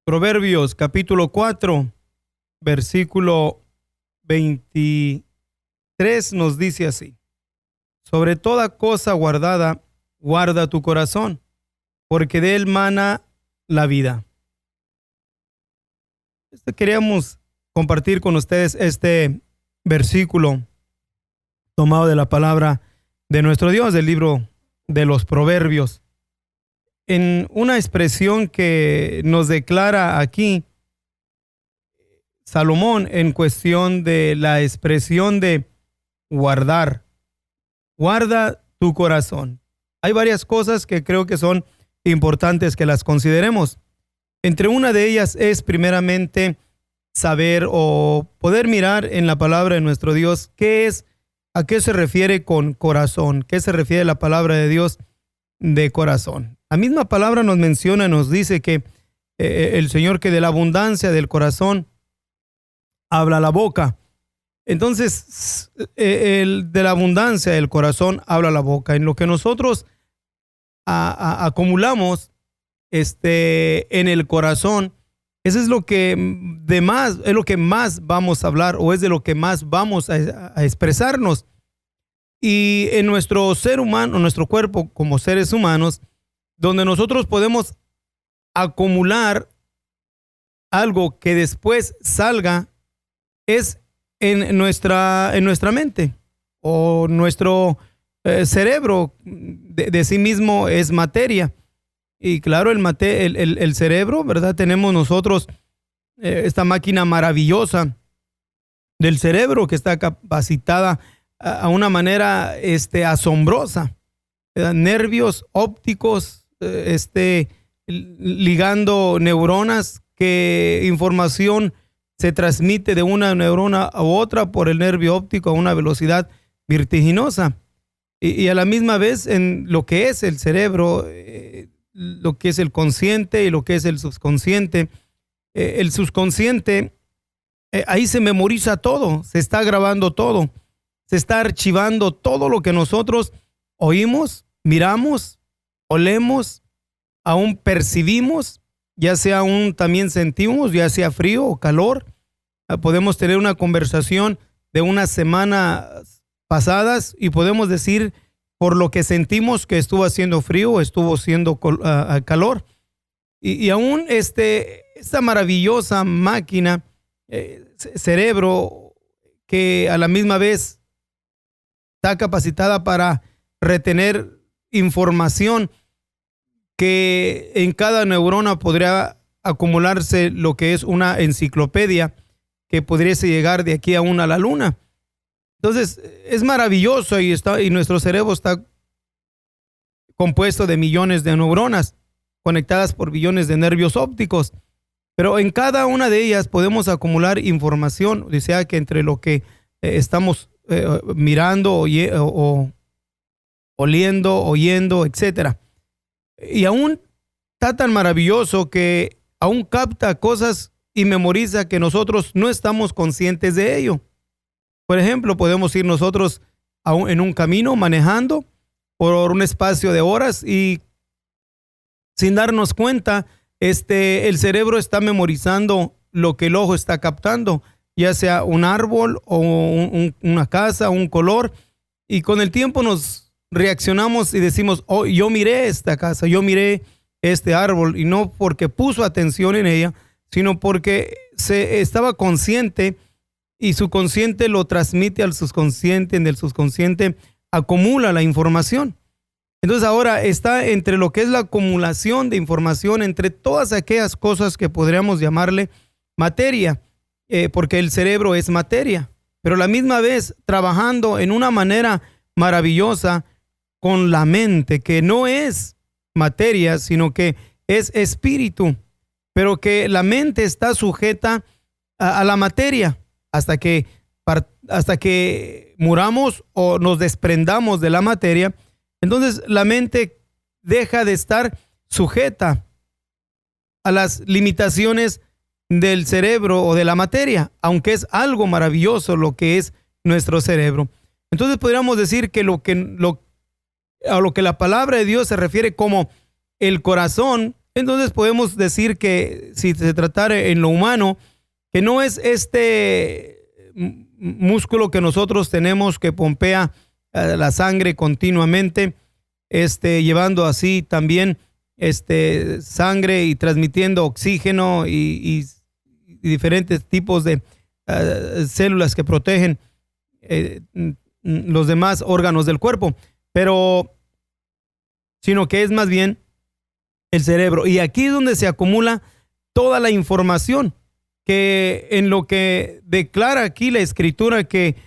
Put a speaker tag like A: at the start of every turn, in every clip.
A: Proverbios capítulo 4, versículo 23 nos dice así: sobre toda cosa guardada, guarda tu corazón, porque de él mana la vida. Queríamos compartir con ustedes este versículo tomado de la palabra de nuestro Dios, del libro de los Proverbios, en una expresión que nos declara aquí Salomón en cuestión de la expresión de guardar. Guarda tu corazón. Hay varias cosas que creo que son importantes que las consideremos. Entre una de ellas es primeramente saber o poder mirar en la palabra de nuestro Dios a qué se refiere con corazón, qué se refiere la palabra de Dios de corazón. La misma palabra nos menciona, nos dice que el Señor, que de la abundancia del corazón habla la boca. Entonces, de la abundancia del corazón habla la boca. En lo que nosotros acumulamos en el corazón, eso es lo que es lo que más vamos a hablar, o es de lo que más vamos a expresarnos. Y en nuestro ser humano, nuestro cuerpo como seres humanos, donde nosotros podemos acumular algo que después salga, es en nuestra mente, o nuestro cerebro de sí mismo es materia. Y claro, el cerebro, ¿verdad? Tenemos nosotros esta máquina maravillosa del cerebro que está capacitada a una manera asombrosa. Nervios ópticos, ligando neuronas, que información se transmite de una neurona a otra por el nervio óptico a una velocidad vertiginosa. Y a la misma vez, en lo que es el cerebro, lo que es el consciente y lo que es el subconsciente. El subconsciente, ahí se memoriza todo, se está grabando todo, se está archivando todo lo que nosotros oímos, miramos, olemos, aún percibimos, ya sea aún también sentimos, ya sea frío o calor. Podemos tener una conversación de unas semanas pasadas y podemos decir por lo que sentimos que estuvo haciendo frío o estuvo haciendo calor. Y aún esta maravillosa máquina, cerebro, que a la misma vez está capacitada para retener información, que en cada neurona podría acumularse lo que es una enciclopedia que pudiese llegar de aquí aún a la luna. Entonces, es maravilloso y nuestro cerebro está compuesto de millones de neuronas conectadas por billones de nervios ópticos. Pero en cada una de ellas podemos acumular información, o sea que entre lo que estamos mirando, oliendo, oyendo, etc. Y aún está tan maravilloso que aún capta cosas y memoriza que nosotros no estamos conscientes de ello. Por ejemplo, podemos ir nosotros en un camino manejando por un espacio de horas y sin darnos cuenta, el cerebro está memorizando lo que el ojo está captando, ya sea un árbol o una casa, un color, y con el tiempo nos reaccionamos y decimos: oh, yo miré esta casa, yo miré este árbol, y no porque puso atención en ella, sino porque se estaba consciente, y su consciente lo transmite al subconsciente, en el subconsciente acumula la información. Entonces ahora está entre lo que es la acumulación de información, entre todas aquellas cosas que podríamos llamarle materia, porque el cerebro es materia, pero a la misma vez trabajando en una manera maravillosa con la mente, que no es materia, sino que es espíritu, pero que la mente está sujeta a la materia hasta que muramos o nos desprendamos de la materia. Entonces la mente deja de estar sujeta a las limitaciones del cerebro o de la materia, aunque es algo maravilloso lo que es nuestro cerebro. Entonces podríamos decir que a lo que la palabra de Dios se refiere como el corazón Entonces podemos decir que si se tratara en lo humano, que no es músculo que nosotros tenemos que pompea la sangre continuamente, llevando así también sangre y transmitiendo oxígeno y diferentes tipos de células que protegen los demás órganos del cuerpo, pero sino que es más bien el cerebro. Y aquí es donde se acumula toda la información, que en lo que declara aquí la Escritura, que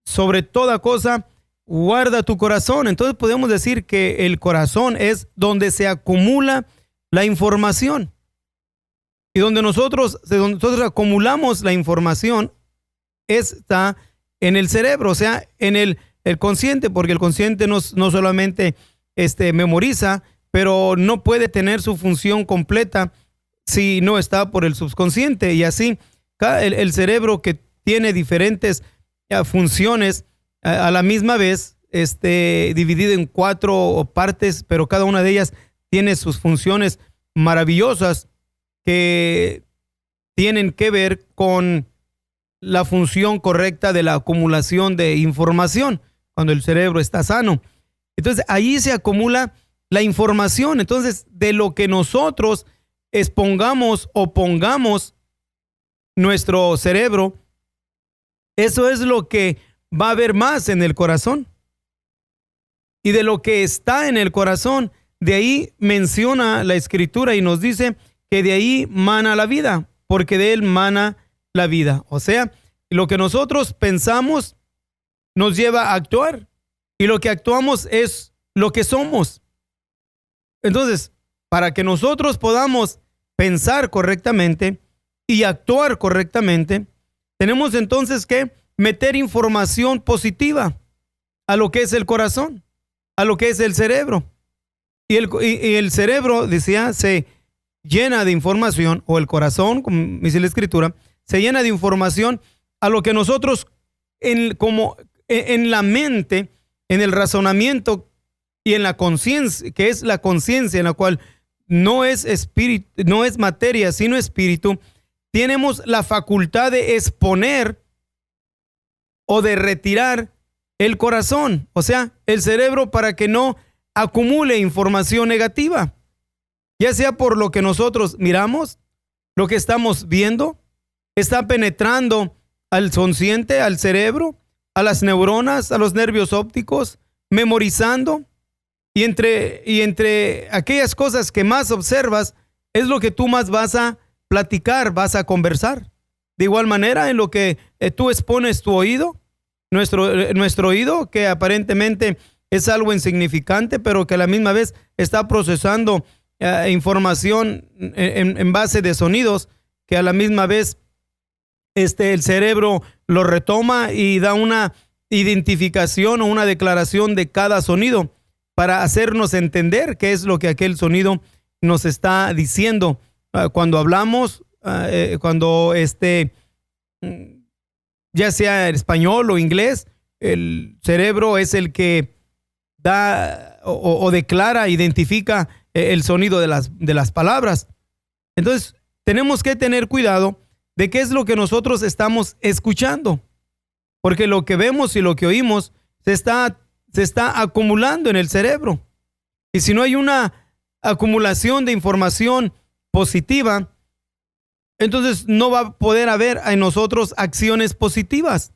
A: sobre toda cosa guarda tu corazón. Entonces podemos decir que el corazón es donde se acumula la información. Y donde nosotros acumulamos la información está en el cerebro, o sea, en el consciente, porque el consciente no solamente memoriza, pero no puede tener su función completa si no está por el subconsciente. Y así el cerebro, que tiene diferentes funciones a la misma vez, dividido en 4 partes, pero cada una de ellas tiene sus funciones maravillosas que tienen que ver con la función correcta de la acumulación de información cuando el cerebro está sano. Entonces allí se acumula la información. Entonces, de lo que nosotros expongamos o pongamos nuestro cerebro, eso es lo que va a haber más en el corazón. Y de lo que está en el corazón, de ahí menciona la Escritura y nos dice que de ahí mana la vida, porque de él mana la vida. O sea, lo que nosotros pensamos nos lleva a actuar, y lo que actuamos es lo que somos. Entonces, para que nosotros podamos pensar correctamente y actuar correctamente, tenemos entonces que meter información positiva a lo que es el corazón, a lo que es el cerebro. Y el cerebro, decía, se llena de información, o el corazón, como dice la Escritura, se llena de información a lo que nosotros en la mente, en el razonamiento y en la conciencia, que es la conciencia, en la cual no es espíritu, no es materia, sino espíritu, tenemos la facultad de exponer o de retirar el corazón, o sea, el cerebro, para que no acumule información negativa, ya sea por lo que nosotros miramos, lo que estamos viendo, está penetrando al consciente, al cerebro, a las neuronas, a los nervios ópticos, memorizando. Y entre aquellas cosas que más observas, es lo que tú más vas a platicar, vas a conversar. De igual manera, en lo que tú expones tu oído, nuestro oído, que aparentemente es algo insignificante, pero que a la misma vez está procesando información en base de sonidos, que a la misma vez el cerebro lo retoma y da una identificación o una declaración de cada sonido, para hacernos entender qué es lo que aquel sonido nos está diciendo. Cuando hablamos, cuando ya sea español o inglés, el cerebro es el que da o declara, identifica el sonido de las palabras. Entonces, tenemos que tener cuidado de qué es lo que nosotros estamos escuchando, porque lo que vemos y lo que oímos se está acumulando en el cerebro. Y si no hay una acumulación de información positiva, entonces no va a poder haber en nosotros acciones positivas.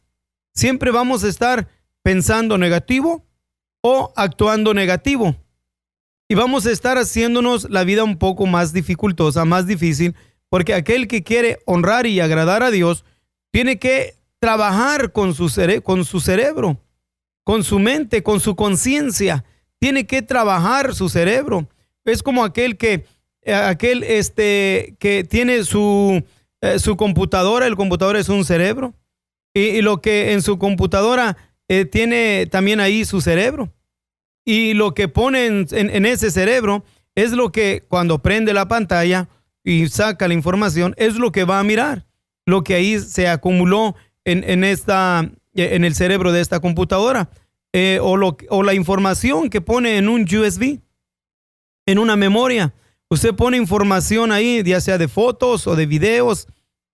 A: Siempre vamos a estar pensando negativo o actuando negativo. Y vamos a estar haciéndonos la vida un poco más dificultosa, más difícil, porque aquel que quiere honrar y agradar a Dios tiene que trabajar con su cerebro, con su mente, con su conciencia. Tiene que trabajar su cerebro. Es como aquel que tiene su computadora. El computador es un cerebro, y lo que en su computadora tiene también ahí su cerebro, y lo que pone en ese cerebro es lo que, cuando prende la pantalla y saca la información, es lo que va a mirar, lo que ahí se acumuló en el cerebro de esta computadora, o la información que pone en un USB, en una memoria, Usted pone información ahí, ya sea de fotos o de videos,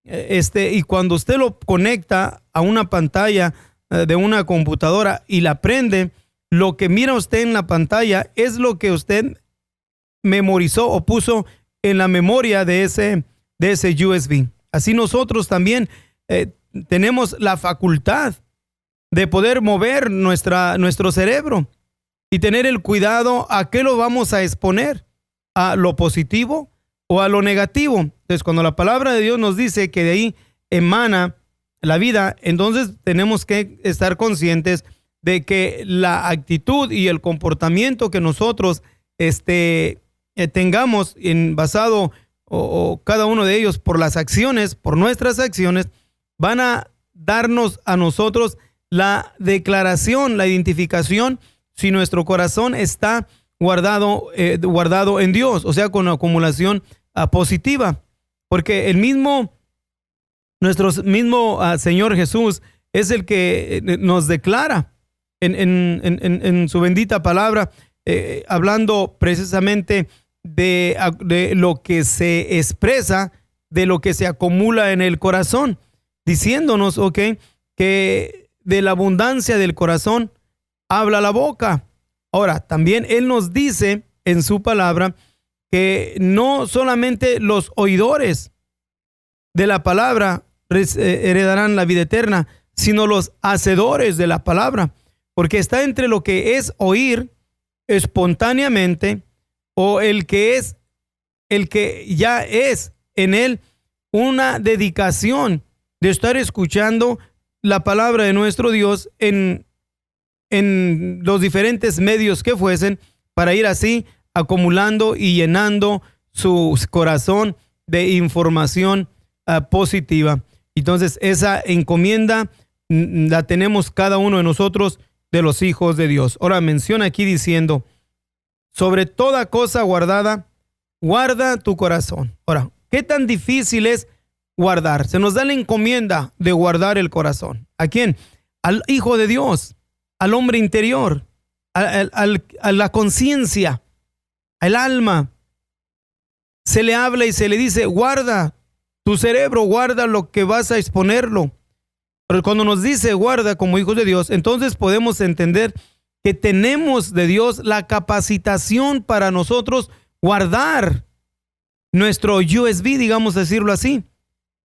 A: y cuando usted lo conecta a una pantalla de una computadora y la prende, lo que mira usted en la pantalla es lo que usted memorizó o puso en la memoria de ese USB. Así nosotros también tenemos la facultad de poder mover nuestro cerebro y tener el cuidado a qué lo vamos a exponer, a lo positivo o a lo negativo. Entonces, cuando la palabra de Dios nos dice que de ahí emana la vida, entonces tenemos que estar conscientes de que la actitud y el comportamiento que nosotros tengamos basado o cada uno de ellos por las acciones, por nuestras acciones, van a darnos a nosotros la declaración, la identificación si nuestro corazón está guardado en Dios, o sea, con acumulación positiva, porque nuestro mismo Señor Jesús es el que nos declara en su bendita palabra, hablando precisamente de lo que se expresa, de lo que se acumula en el corazón, diciéndonos, que de la abundancia del corazón habla la boca. Ahora, también Él nos dice en su palabra que no solamente los oidores de la palabra heredarán la vida eterna, sino los hacedores de la palabra, porque está entre lo que es oír espontáneamente o el que ya es en él una dedicación de estar escuchando la palabra de nuestro Dios en los diferentes medios que fuesen, para ir así acumulando y llenando su corazón de información positiva. Entonces, esa encomienda la tenemos cada uno de nosotros, de los hijos de Dios. Ahora menciona aquí diciendo, sobre toda cosa guardada, guarda tu corazón. Ahora, ¿qué tan difícil es guardar? Se nos da la encomienda de guardar el corazón. ¿A quién? Al Hijo de Dios, al hombre interior, a la conciencia, al alma. Se le habla y se le dice, guarda tu cerebro, guarda lo que vas a exponerlo. Pero cuando nos dice guarda como hijos de Dios, entonces podemos entender que tenemos de Dios la capacitación para nosotros guardar nuestro USB, digamos decirlo así,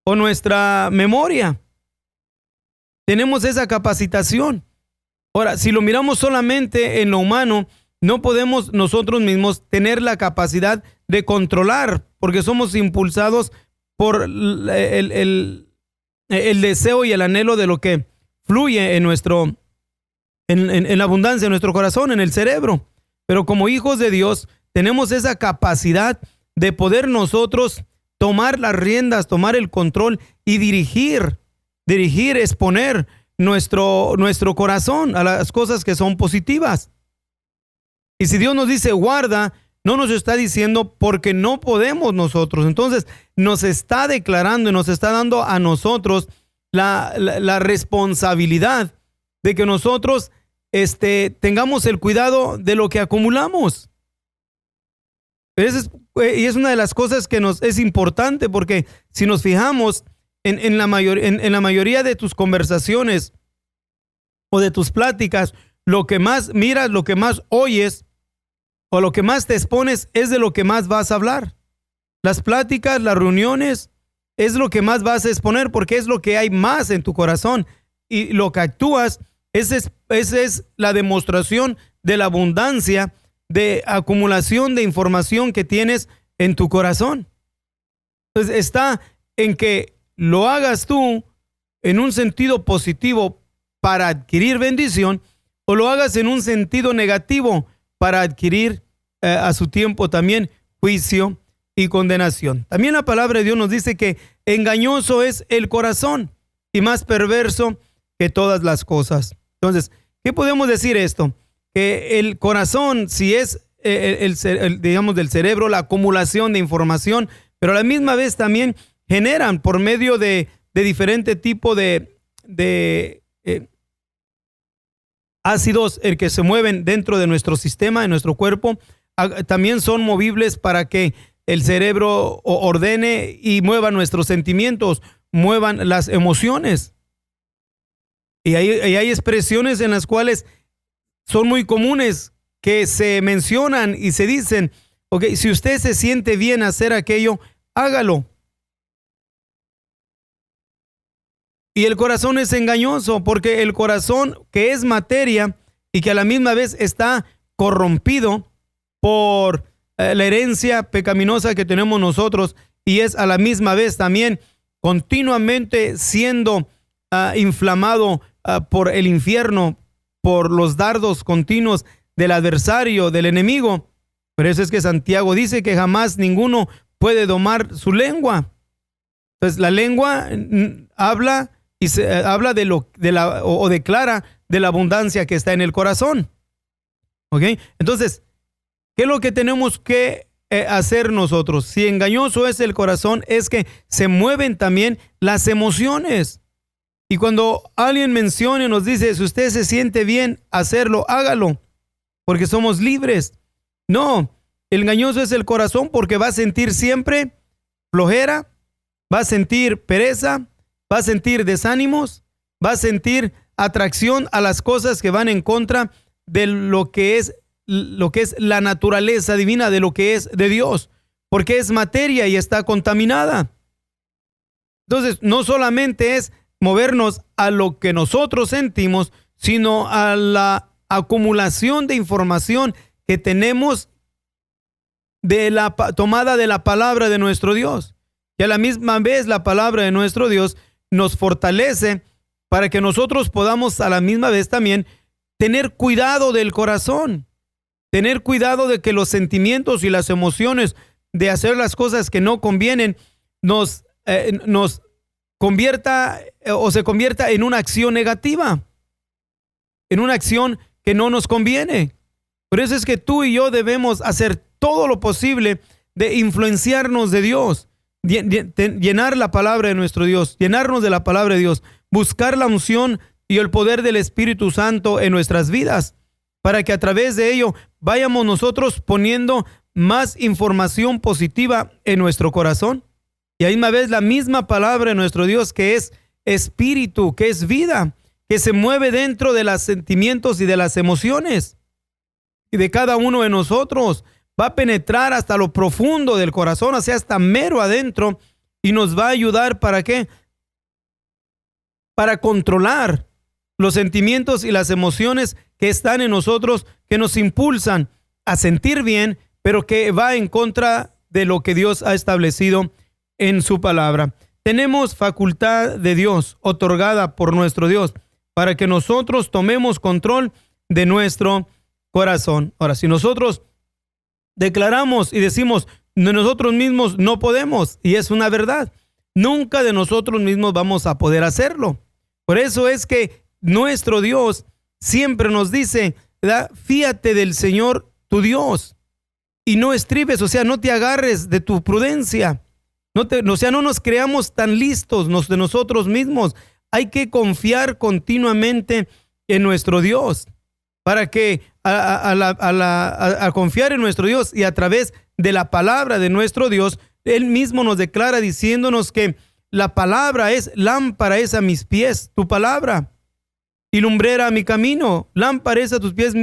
A: o nuestra memoria. Tenemos esa capacitación. Ahora, si lo miramos solamente en lo humano, no podemos nosotros mismos tener la capacidad de controlar, porque somos impulsados por el deseo y el anhelo de lo que fluye en la abundancia de nuestro corazón, en el cerebro. Pero como hijos de Dios, tenemos esa capacidad de poder nosotros tomar las riendas, tomar el control y dirigir, exponer nuestro corazón a las cosas que son positivas. Y si Dios nos dice guarda, no nos está diciendo porque no podemos nosotros. Entonces nos está declarando y nos está dando a nosotros la responsabilidad de que nosotros tengamos el cuidado de lo que acumulamos. Y es una de las cosas que nos es importante, porque si nos fijamos en la mayoría de tus conversaciones o de tus pláticas, lo que más miras, lo que más oyes o lo que más te expones es de lo que más vas a hablar. Las pláticas, las reuniones, es lo que más vas a exponer, porque es lo que hay más en tu corazón, y lo que actúas, esa es la demostración de la abundancia de acumulación de información que tienes en tu corazón. Entonces está en que lo hagas tú en un sentido positivo para adquirir bendición, o lo hagas en un sentido negativo para adquirir a su tiempo también juicio y condenación. También la palabra de Dios nos dice que engañoso es el corazón y más perverso que todas las cosas. Entonces, ¿qué podemos decir esto? Que el corazón, si es digamos del cerebro, la acumulación de información, pero a la misma vez también generan por medio de diferente tipo de ácidos el que se mueven dentro de nuestro sistema, de nuestro cuerpo, también son movibles para que el cerebro ordene y mueva nuestros sentimientos, muevan las emociones. Y hay expresiones en las cuales son muy comunes que se mencionan y se dicen, ok, si usted se siente bien hacer aquello, hágalo. Y el corazón es engañoso porque el corazón, que es materia y que a la misma vez está corrompido por la herencia pecaminosa que tenemos nosotros, y es a la misma vez también continuamente siendo inflamado por el infierno, por los dardos continuos del adversario, del enemigo. Por eso es que Santiago dice que jamás ninguno puede domar su lengua. Entonces la lengua habla y habla o declara de la abundancia que está en el corazón. ¿Ok? Entonces, ¿qué es lo que tenemos que hacer nosotros? Si engañoso es el corazón, es que se mueven también las emociones. Y cuando alguien menciona y nos dice, si usted se siente bien hacerlo, hágalo, porque somos libres. No, el engañoso es el corazón porque va a sentir siempre flojera, va a sentir pereza, va a sentir desánimos, va a sentir atracción a las cosas que van en contra de lo que es la naturaleza divina, de lo que es de Dios, porque es materia y está contaminada. Entonces, no solamente es movernos a lo que nosotros sentimos, sino a la acumulación de información que tenemos de la tomada de la palabra de nuestro Dios. Y a la misma vez la palabra de nuestro Dios nos fortalece para que nosotros podamos a la misma vez también tener cuidado del corazón, tener cuidado de que los sentimientos y las emociones de hacer las cosas que no convienen nos convierta o se convierta en una acción negativa, en una acción que no nos conviene. Por eso es que tú y yo debemos hacer todo lo posible de influenciarnos de Dios, llenar la palabra de nuestro Dios, llenarnos de la palabra de Dios, buscar la unción y el poder del Espíritu Santo en nuestras vidas, para que a través de ello vayamos nosotros poniendo más información positiva en nuestro corazón. Y a la misma vez la misma palabra de nuestro Dios, que es espíritu, que es vida, que se mueve dentro de los sentimientos y de las emociones y de cada uno de nosotros, va a penetrar hasta lo profundo del corazón, o sea, hasta mero adentro, y nos va a ayudar ¿para qué? Para controlar los sentimientos y las emociones que están en nosotros, que nos impulsan a sentir bien, pero que va en contra de lo que Dios ha establecido en su palabra. Tenemos facultad de Dios, otorgada por nuestro Dios, para que nosotros tomemos control de nuestro corazón. Ahora, si nosotros declaramos y decimos de nosotros mismos no podemos, y es una verdad, nunca de nosotros mismos vamos a poder hacerlo. Por eso es que nuestro Dios siempre nos dice, ¿verdad? Fíate del Señor tu Dios y no estribes, o sea, no te agarres de tu prudencia. No nos creamos tan listos de nosotros mismos. Hay que confiar continuamente en nuestro Dios, para que a confiar en nuestro Dios y a través de la palabra de nuestro Dios, Él mismo nos declara diciéndonos que la palabra es lámpara es a mis pies, tu palabra, y lumbrera a mi camino. Lámpara es a tus pies,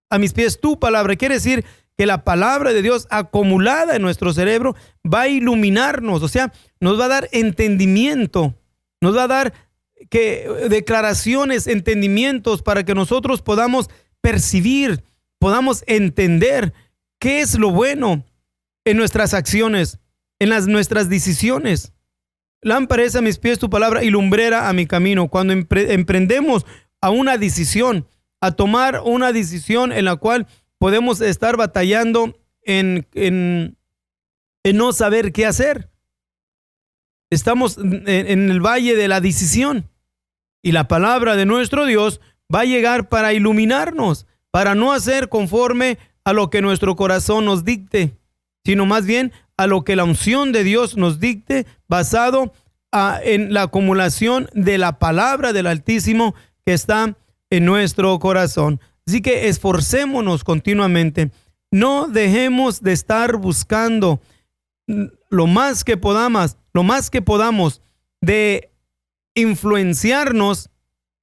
A: a mis pies tu palabra. Quiere decir que la palabra de Dios acumulada en nuestro cerebro va a iluminarnos, o sea, nos va a dar entendimiento, nos va a dar declaraciones, entendimientos, para que nosotros podamos percibir, podamos entender qué es lo bueno en nuestras acciones, en nuestras decisiones. Lámpara es a mis pies tu palabra y lumbrera a mi camino. Cuando emprendemos a una decisión, a tomar una decisión en la cual podemos estar batallando en no saber qué hacer. Estamos en el valle de la decisión, y la palabra de nuestro Dios va a llegar para iluminarnos, para no hacer conforme a lo que nuestro corazón nos dicte, sino más bien a lo que la unción de Dios nos dicte, basado en la acumulación de la palabra del Altísimo que está en nuestro corazón. Así que esforcémonos continuamente. No dejemos de estar buscando lo más que podamos de influenciarnos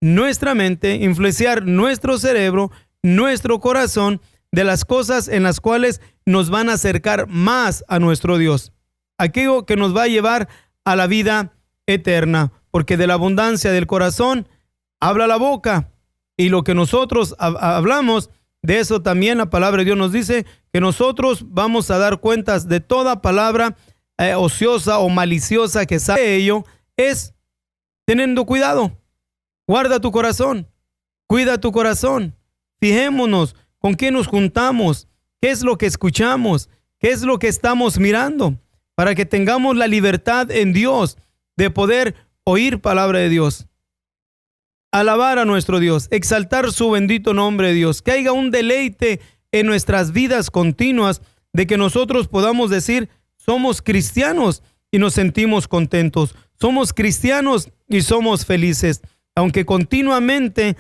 A: nuestra mente, influenciar nuestro cerebro, nuestro corazón, de las cosas en las cuales nos van a acercar más a nuestro Dios. Aquello que nos va a llevar a la vida eterna, porque de la abundancia del corazón habla la boca, y lo que nosotros hablamos, de eso también la palabra de Dios nos dice que nosotros vamos a dar cuentas de toda palabra ociosa o maliciosa que sale de ello. Es teniendo cuidado. Guarda tu corazón, cuida tu corazón. Fijémonos con qué nos juntamos, qué es lo que escuchamos, qué es lo que estamos mirando, para que tengamos la libertad en Dios de poder oír palabra de Dios, alabar a nuestro Dios, exaltar su bendito nombre de Dios, que haya un deleite en nuestras vidas continuas, de que nosotros podamos decir, somos cristianos y nos sentimos contentos, somos cristianos y somos felices, aunque continuamente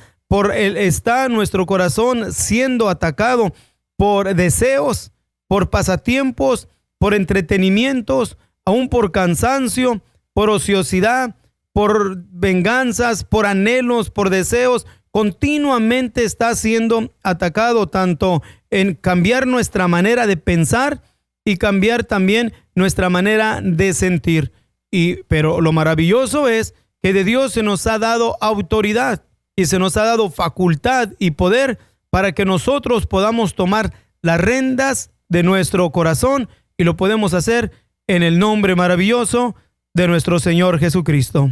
A: está nuestro corazón siendo atacado por deseos, por pasatiempos, por entretenimientos, aún por cansancio, por ociosidad, por venganzas, por anhelos, por deseos. Continuamente está siendo atacado, tanto en cambiar nuestra manera de pensar y cambiar también nuestra manera de sentir. Pero lo maravilloso es que de Dios se nos ha dado autoridad y se nos ha dado facultad y poder para que nosotros podamos tomar las riendas de nuestro corazón, y lo podemos hacer en el nombre maravilloso de nuestro Señor Jesucristo.